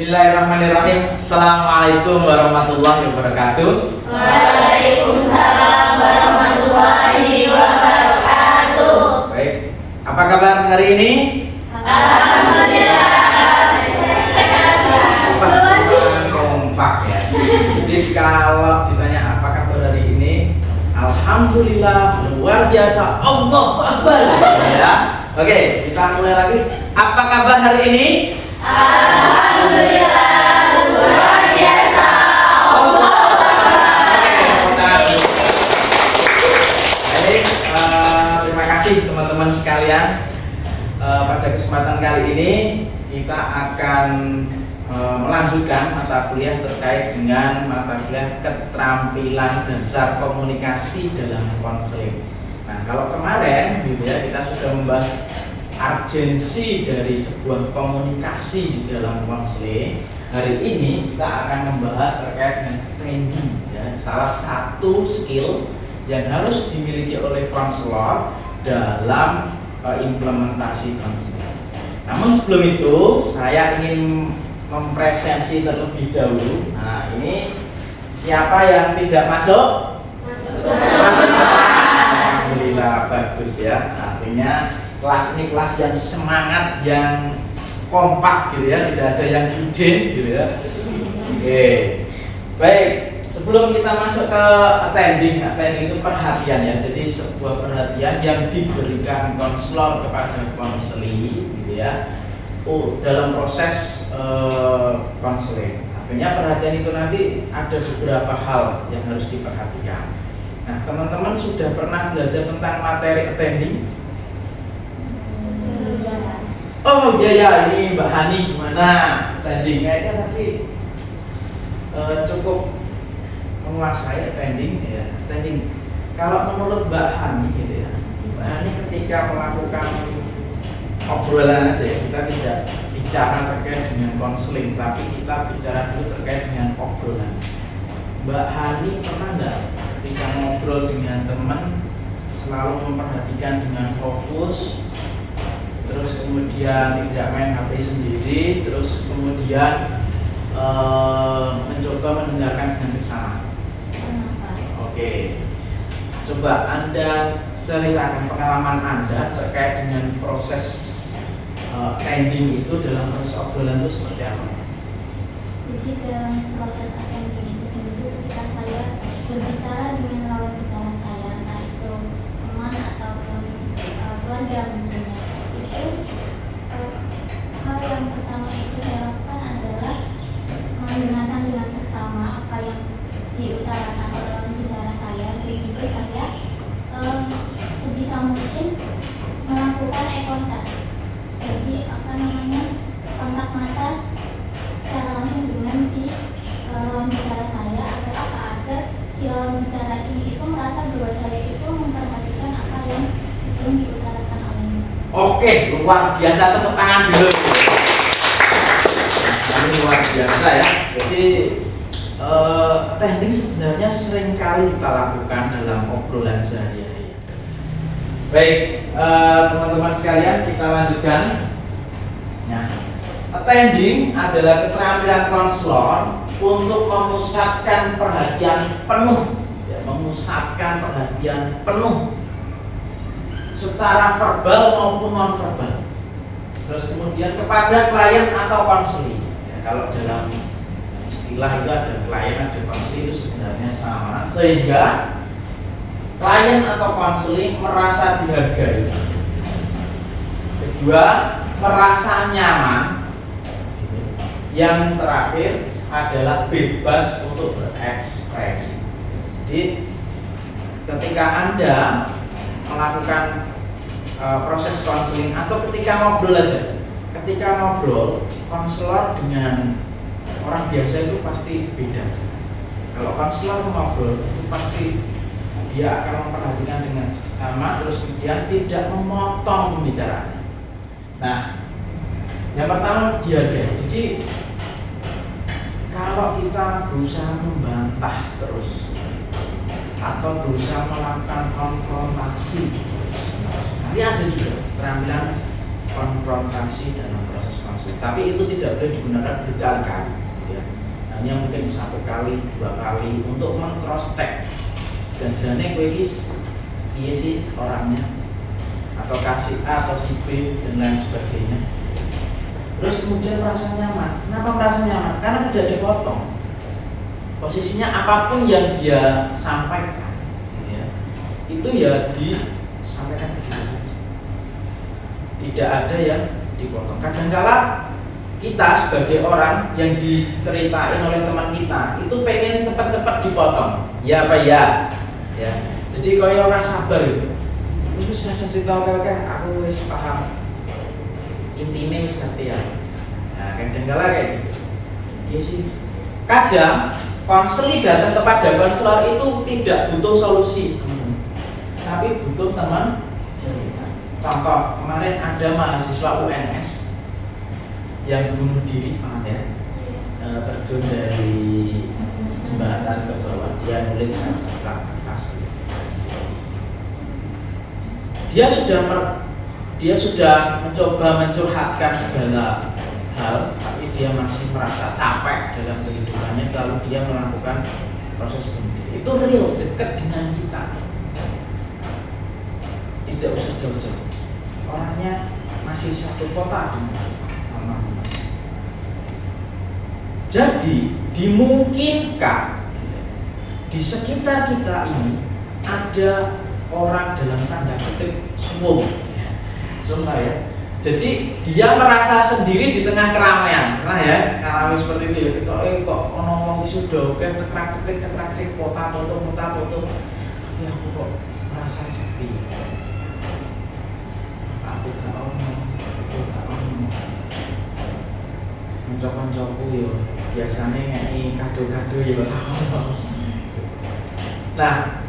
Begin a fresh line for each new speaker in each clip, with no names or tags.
Bismillahirrahmanirrahim. Assalamualaikum warahmatullahi wabarakatuh.
Waalaikumsalam warahmatullahi wabarakatuh.
Baik, apa kabar hari ini?
Alhamdulillah sehat.
Kompak ya. Jadi kalau ditanya apa kabar hari ini, alhamdulillah luar biasa. Allahu Akbar. Ya. Oke, kita mulai lagi. Apa kabar hari ini?
Alhamdulillah luar biasa. Allahu Akbar.
Baik, terima kasih teman-teman sekalian. Pada kesempatan kali ini kita akan melanjutkan mata kuliah terkait dengan mata kuliah keterampilan dasar komunikasi dalam konseling. Nah, kalau kemarin gitu ya, kita sudah membahas urgensi dari sebuah komunikasi di dalam konseling. Hari ini kita akan membahas terkait dengan training ya, salah satu skill yang harus dimiliki oleh konselor dalam implementasi konseling. Namun sebelum itu saya ingin mempresensi terlebih dahulu. Nah, ini siapa yang tidak masuk? Masuk semua. Alhamdulillah, bagus ya. Artinya kelas ini kelas yang semangat, yang kompak gitu ya, tidak ada yang izin gitu ya. Oke. Baik, sebelum kita masuk ke attending itu perhatian ya. Jadi sebuah perhatian yang diberikan konselor kepada konseli gitu ya. Dalam proses konseling. Artinya perhatian itu nanti ada beberapa hal yang harus diperhatikan. Nah, teman-teman sudah pernah belajar tentang materi attending? Oh iya ya, ini Mbak Hani gimana attending? Kayaknya tadi cukup menguasai attending ya. Attending. Kalau menurut Mbak Hani gitu ya, Mbak Hani ketika melakukan obrolan aja ya, kita tidak bicara terkait dengan konseling, tapi kita bicara dulu terkait dengan obrolan. Mbak Hani pernah nggak ketika ngobrol dengan teman selalu memperhatikan dengan fokus, terus kemudian tidak main HP sendiri, terus kemudian mencoba mendengarkan dengan seksama? Oke, coba Anda ceritakan pengalaman Anda terkait dengan proses attending itu dalam proses obrolan itu seperti apa?
Jadi dalam proses attending itu sendiri ketika saya berbicara dengan lawan bicara saya, entah itu teman ataupun keluarga mungkin, itu hal yang pertama itu saya lakukan adalah mendengarkan dengan seksama apa yang diutarakan oleh lawan bicara saya. Begitu saya sebisa mungkin melakukan eye contact. Jadi kontak mata secara langsung dengan si lawan bicara saya, agar si lawan bicara ini itu merasa bahwa saya itu memperhatikan apa yang sedang diutarakan olehnya.
Oke, luar biasa, tepuk tangan dulu. Ini luar biasa ya. Jadi attending sebenarnya sering kali kita lakukan dalam obrolan sehari-hari. Baik, teman-teman sekalian, kita lanjutkan. Nah, attending adalah keterampilan konselor untuk memusatkan perhatian penuh, ya, memusatkan perhatian penuh secara verbal maupun non verbal. Terus kemudian kepada klien atau konseli. Ya, kalau dalam istilah itu ada klien, ada konseli, itu sebenarnya sama, sehingga klien atau konseli merasa dihargai. Kedua, merasa nyaman. Yang terakhir adalah bebas untuk berekspresi. Jadi ketika Anda melakukan proses konseling atau ketika ngobrol aja, ketika ngobrol konselor dengan orang biasa itu pasti beda. Kalau konselor ngobrol itu pasti dia akan memperhatikan dengan seksama, terus kemudian tidak memotong pembicaraan. Nah, yang pertama dihargai. Jadi kalau kita berusaha membantah terus atau berusaha melakukan konfrontasi terus, nanti ada juga keterampilan konfrontasi dalam proses konseling. Tapi itu tidak boleh digunakan berkali-kali, ya. Hanya mungkin 1 kali, 2 kali untuk meng-cross check. Janjane kowe iki piye sih orangnya, atau kasih A atau si B dan lain sebagainya. Terus kemudian merasa nyaman. Kenapa merasa nyaman? Karena tidak dipotong. Posisinya apapun yang dia sampaikan, ya, itu ya disampaikan begitu saja. Tidak ada yang dipotong. Kadang-kala kita sebagai orang yang diceritain oleh teman kita itu pengen cepat-cepat dipotong. Ya apa ya? Ya. Jadi kalau orang sabar itu, terus saya cerita oke, aku wis paham. Intinya wis ngerti ya. Nah, kadang-kala kayak gitu. Iya sih. Kadang konseling datang kepada konselor itu tidak butuh solusi, tapi butuh teman cerita. Contoh, kemarin ada mahasiswa UNS yang bunuh diri, ya, terjun dari jembatan ke bawah. Dia nulis secara kertas. Dia sudah mencoba mencurhatkan segala hal, tapi dia masih merasa capek dalam kehidupannya kalau dia melakukan proses bunuh diri. Itu real, dekat dengan kita. Tidak usah jauh-jauh. Orangnya masih satu kota dengan teman-teman. Jadi dimungkinkan di sekitar kita ini ada orang dalam tanda kutip suwung, ya. Jadi dia merasa sendiri di tengah keramaian. Pernah ya ngalami seperti itu ya. Kita kok ono wong sudah oke cekrak-cekrik foto. Tapi aku kok merasa sepi. Aku gak ono. Kanca-kancaku yo biasanya ngeki kado-kado yo. Nah,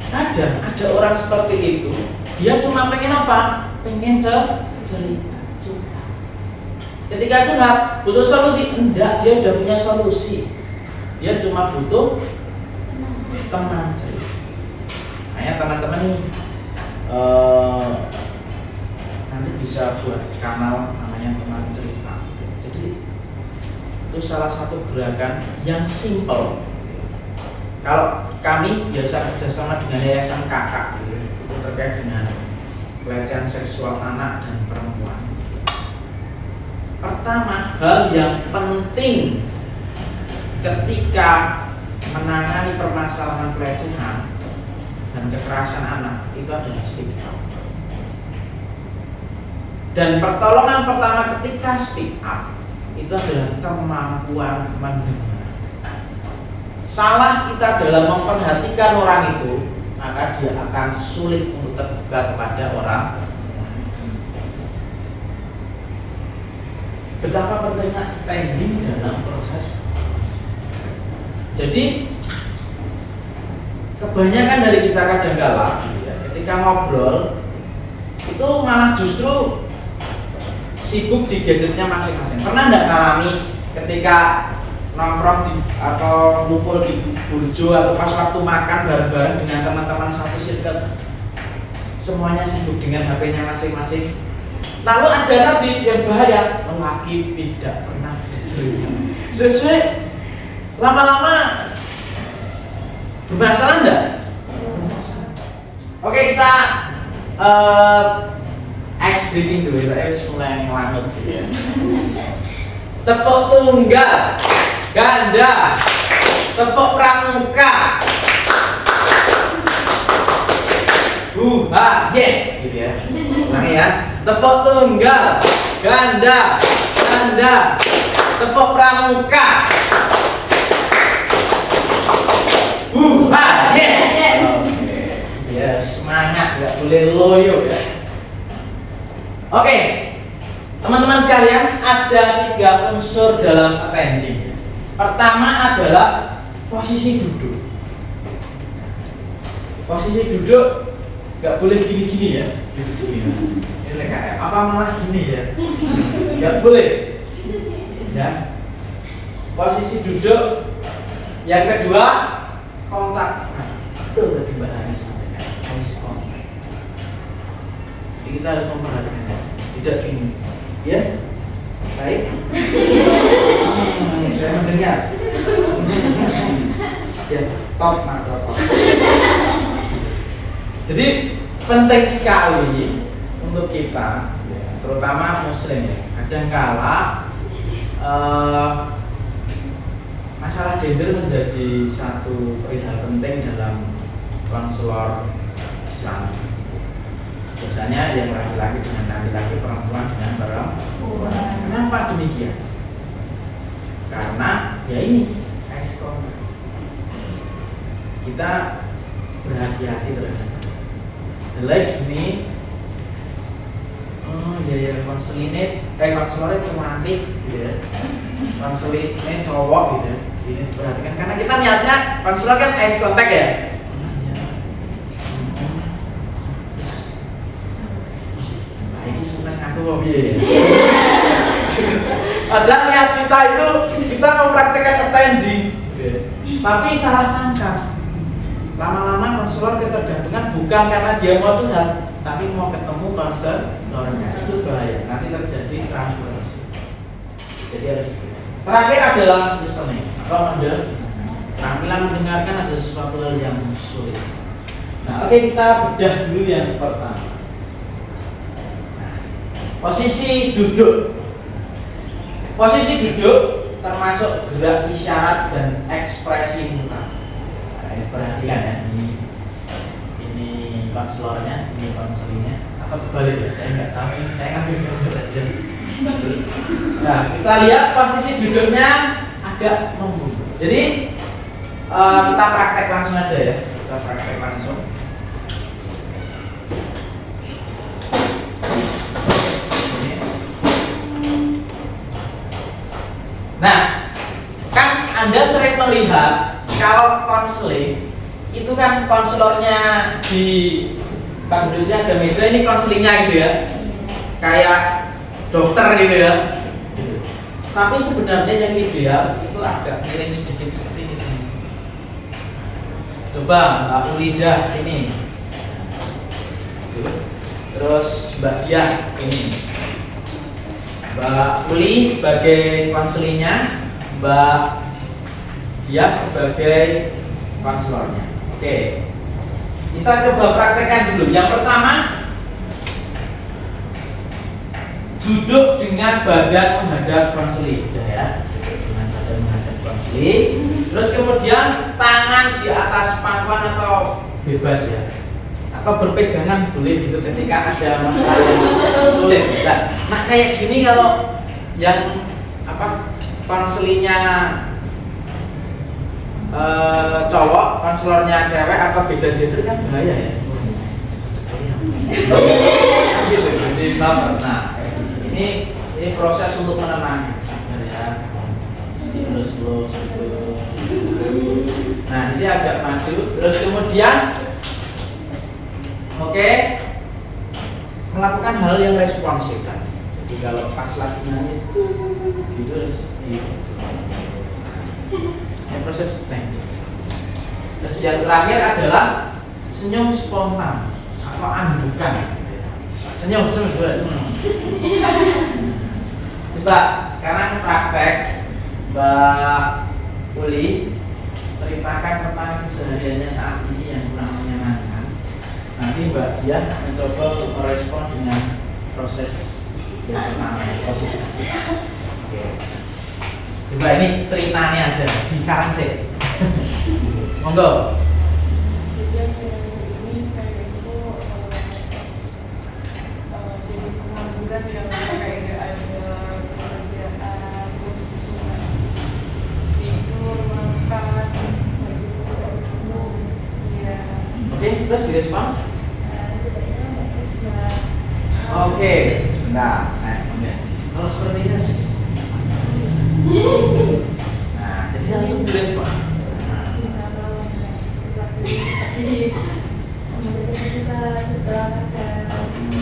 kadang ada orang seperti itu, dia cuma pengen apa? Pengen cerita, curhat. Ketika curhat, butuh solusi? Enggak, dia udah punya solusi. Dia cuma butuh teman cerita. Makanya teman-teman nih, nanti bisa buat kanal namanya teman cerita. Jadi itu salah satu gerakan yang simple. Kalau kami biasa kerjasama dengan Yayasan Kakak, gitu, itu terkait dengan pelecehan seksual anak dan perempuan. Pertama, hal yang penting ketika menangani permasalahan pelecehan dan kekerasan anak itu adalah speak up. Dan pertolongan pertama ketika speak up itu adalah kemampuan mendengar. Salah kita dalam memperhatikan orang itu, maka dia akan sulit untuk terbuka kepada orang. Betapa pentingnya standing dalam proses. Jadi kebanyakan dari kita kadang-kala ketika ngobrol itu malah justru sibuk di gadgetnya masing-masing. Pernah nggak ngalami ketika nongkrong atau ngumpul di burjo atau pas waktu makan bareng-bareng dengan teman-teman satu circle, semuanya sibuk dengan HP-nya masing-masing. Lalu ada tadi yang bahaya, lelaki tidak pernah bercerita. Sesuai lama-lama bermasalah enggak? Oke, kita ice breaking dulu, kita mulai ngelangut gitu ya. Tepuk tunggal, ganda, tepuk pramuka, yes, gitu ya. Ulangi ya. Tepuk tunggal, ganda, tepuk pramuka, yes. Ya semangat, nggak boleh loyo ya. Oke, teman-teman sekalian, ada 3 unsur dalam attending. Pertama adalah posisi duduk. Posisi duduk nggak boleh gini-gini ya. Ini kayak apa malah gini ya? Nggak boleh. Ya. Posisi duduk. Yang kedua, kontak. Itu tadi Mbak Hani sampaikan. Jadi kita harus memperhatikan tidak gini, ya? Baik. Saya mendengar. Ya, top mantap. Jadi penting sekali untuk kita, ya, terutama muslim ya. Kadangkala masalah gender menjadi satu perihal penting dalam konselor Islam. Biasanya yang laki-laki dengan laki-laki, perempuan dengan perempuan. Kenapa demikian? Karena ya ini eye contact. Kita berhati-hati terhadap gini. Oh ya konselornya cantik gitu ya. Konselornya cowok gitu. Ini perhatikan karena kita niatnya konselor kan eye contact ya. Ini seneng aku mau biaya. Padahal niat kita itu kita mempraktekkan attending, tapi salah sangka. Lama-lama konselor ketergantungan bukan karena dia mau curhat, tapi mau ketemu konselornya. Itu bahaya. Nanti terjadi transferasi. Jadi terakhir adalah listening atau keterampilan mendengarkan ada sesuatu hal yang sulit. Nah, oke, kita bedah dulu yang pertama. Posisi duduk. Posisi duduk termasuk gerak isyarat dan ekspresi muka. Nah, perhatikan ya, ini konselornya, ini konselingnya, atau kebalik ya, saya nggak tahu, saya ngambil gambar aja. Nah, kita lihat posisi duduknya agak membungkuk. Jadi kita praktek langsung aja ya, kita praktek langsung. Nah, kan Anda sering melihat kalau konseling itu kan konselornya di Pak duduknya ada meja, ini konselingnya gitu ya, kayak dokter gitu ya. Tapi sebenarnya yang ideal itu agak miring sedikit seperti ini. Coba Mbak Ulida sini, terus Mbak Diah sini. Mbak Uli sebagai konselingnya, Mbak Dia sebagai konselornya. Oke, kita coba praktekkan dulu. Yang pertama, duduk dengan badan menghadap konseling, ya. Duduk dengan badan menghadap konseling. Terus kemudian tangan di atas pangkuan atau bebas ya, atau berpegangan boleh gitu ketika ada masalah yang sulit. Nah kayak gini kalau yang konselingnya cowok, konselornya cewek atau beda gender kan bahaya ya. Gitu. Jadi nah ini proses untuk menenangkan ya. Terus gitu. Nah ini agak maju. Terus kemudian oke, melakukan hal yang responsif tadi. Jadi kalau pas lagi nangis, gitu gitu. Ini proses teknik. Terus yang terakhir adalah senyum spontan atau anggukan. Senyum. Coba sekarang praktek Mbak Uli ceritakan tentang kesehariannya saat ini yang kurang menyenangkan. Nanti Mbak Dia mencoba untuk merespon dengan proses yang pertama, proses. Oke. Coba ini ceritanya aja, dikarang sih. Monggo.
Ini saya itu jadi pengangguran yang kayak ada pekerjaan, terus tidur, makan, ya.
Oke, terus direspon. Oke, sebentar. Kalau seperti ini, nah, jadi langsung direspon.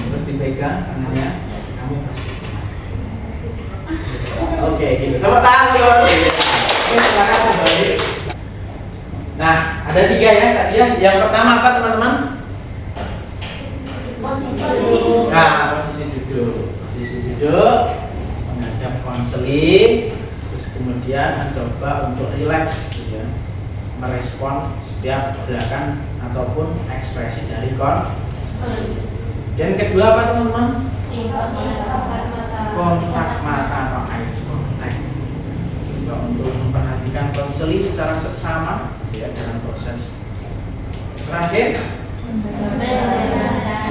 Terus dipegang tangannya, kamu pasti. Oke, gitu. Tepuk tangan teman-teman. Ini silakan kembali. Nah, ada 3 ya tadi ya. Yang pertama apa teman-teman?
Posisi duduk.
Nah, posisi duduk. duduk menghadap konseling, terus kemudian mencoba untuk rileks gitu ya, merespon setiap gerakan ataupun ekspresi dari konseling. Dan kedua apa teman-teman? Kontak mata atau eye contact. Juga untuk memperhatikan konseling secara seksama ya dalam proses. Terakhir,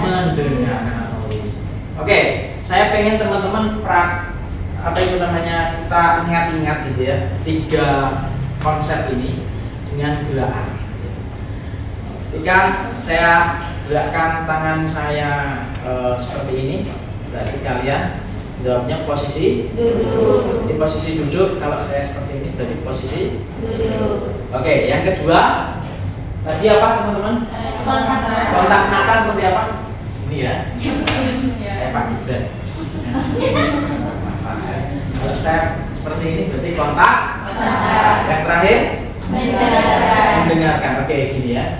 mendengarkan atau listen. Oke, saya pengen teman-teman kita ingat-ingat gitu ya 3 konsep ini dengan gerakan. Ketika saya gerakkan tangan saya seperti ini, berarti kalian jawabnya posisi duduk. Di posisi duduk. Kalau saya seperti ini berarti posisi duduk. Oke, yang kedua tadi apa teman-teman? Kontak mata seperti apa? Ini ya. Pak Gibran. Kalau saya seperti ini berarti kontak. Yang terakhir mendengarkan. Oke, gini ya.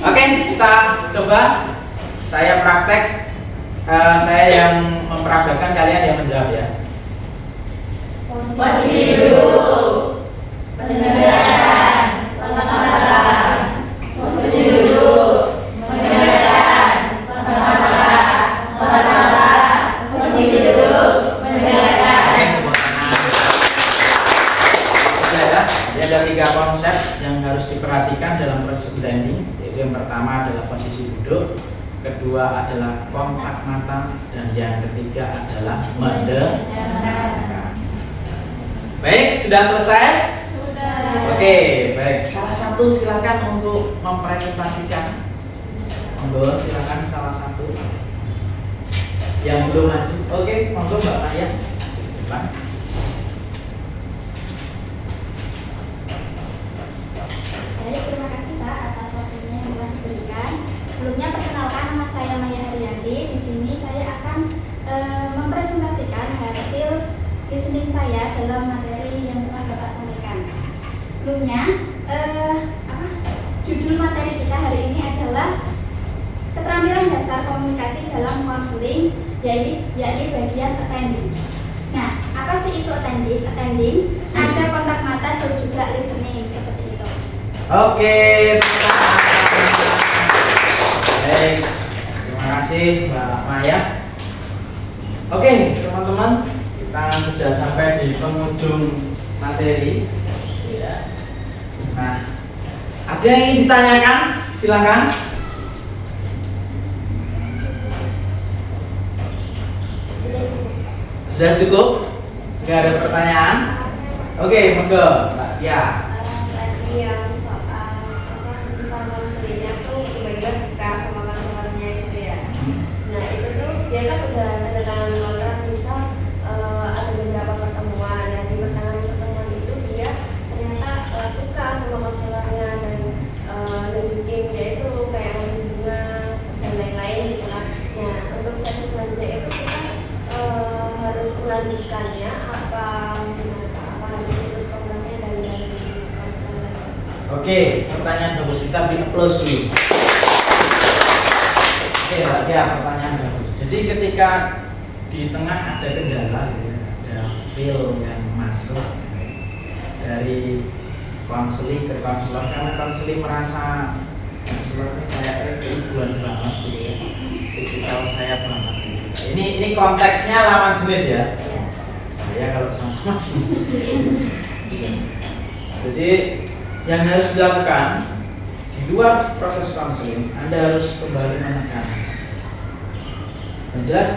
Oke, kita coba. Saya praktek. Saya yang memperagakan, kalian yang menjawab ya.
Posisi duduk, mendengarkan, kontak mata. Posisi duduk, mendengarkan, kontak mata. Kontak mata. Posisi duduk, mendengarkan.
Oke, tepuk tangan. Ya, jadi ada 3 konsep yang harus diperhatikan dalam proses blending. Yaitu yang pertama adalah posisi duduk, kedua adalah kontak mata, dan yang ketiga adalah mendengarkan. Baik, sudah selesai?
Sudah.
Oke, baik. Salah satu silakan untuk mempresentasikan. Monggo, silakan salah satu yang belum maju. Oke, monggo Mbak Maya. Depan.
Baik, terima kasih Pak atas waktunya yang telah diberikan. Sebelumnya perkenalkan, nama saya Maya Haryanti. Di sini saya akan mempresentasikan hasil listening saya dalam materi yang telah Bapak sampaikan. Sebelumnya, judul materi kita hari ini adalah keterampilan dasar komunikasi dalam konseling, yaitu bagian attending. Nah, apa sih itu attending? Attending ada kontak mata dan juga listening seperti itu.
Oke, baik. Terima kasih Mbak Maya. Oke, teman-teman, kita sudah sampai di penghujung materi. Nah, ada yang ingin ditanyakan? Silakan. Sudah cukup? Tidak ada pertanyaan? Oke, monggo, Mbak Tia.
Tadi yang soal konselingnya tuh tiba-tiba suka sama konselornya itu ya. Nah itu tuh dia kan udah tanda tangan kontrak, bisa ada beberapa pertemuan. Dan di pertengahan pertemuan itu dia ternyata suka sama konselornya dan nunjukin dia itu kayak ngasih bunga dan lain-lain gitu lah. Nah untuk sesi selanjutnya itu kita harus melanjutkannya apa gimana Pak? Apa harus putus kontraknya dan dari konselor lagi?
Oke, pertanyaan bagus. Kita beri applause dulu. Oke, Mbak Tia, pertanyaan bagus. Jadi ketika di tengah ada kendala, ya, ada feel yang masuk dari konseling ke konselor, karena konseling merasa konselornya kayak keibuan banget, gitu ya. Tipikal saya banget. Gitu. Ini konteksnya lawan jenis ya. Ya kalau sama-sama jenis. Jadi yang harus dilakukan di luar proses konseling, Anda harus kembali menekan. Yang jelas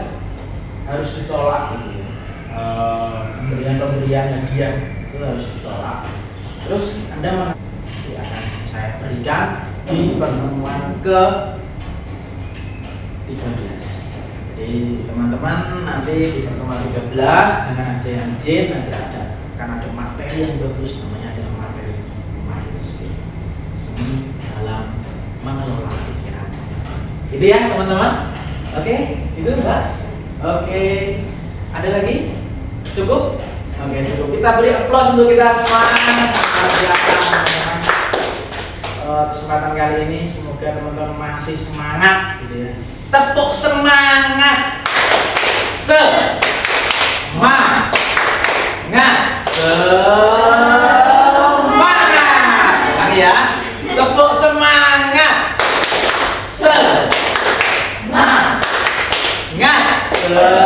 harus ditolak gitu ya. Pemberian hadiah itu harus ditolak. Terus Anda akan saya berikan di pertemuan ke 13. Jadi teman-teman nanti di pertemuan 13 jangan aja yang jin, nanti akan ada materi yang bagus, namanya adalah materi mindset, seni dalam mengelola pikiran. Gitu ya teman-teman. Oke, itu Mbak. Oke, ada lagi? Cukup? Oke, cukup. Kita beri applause untuk kita semua. Kesempatan kali ini semoga teman-teman masih semangat gitu ya. Tepuk semangat. Semangat. Ulang ya. Tepuk semangat. Semangat. Semangat.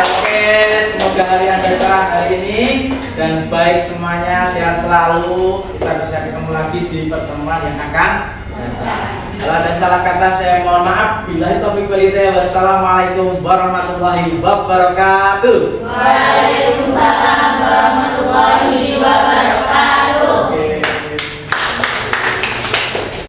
Oke, semoga hari Anda cerah hari ini dan baik semuanya, sehat selalu. Kita bisa ketemu lagi di pertemuan yang akan datang. Kalau ada salah kata saya mohon maaf. Billahi taufiq wal hidayah. Wassalamualaikum warahmatullahi wabarakatuh.
Waalaikumsalam warahmatullahi wabarakatuh.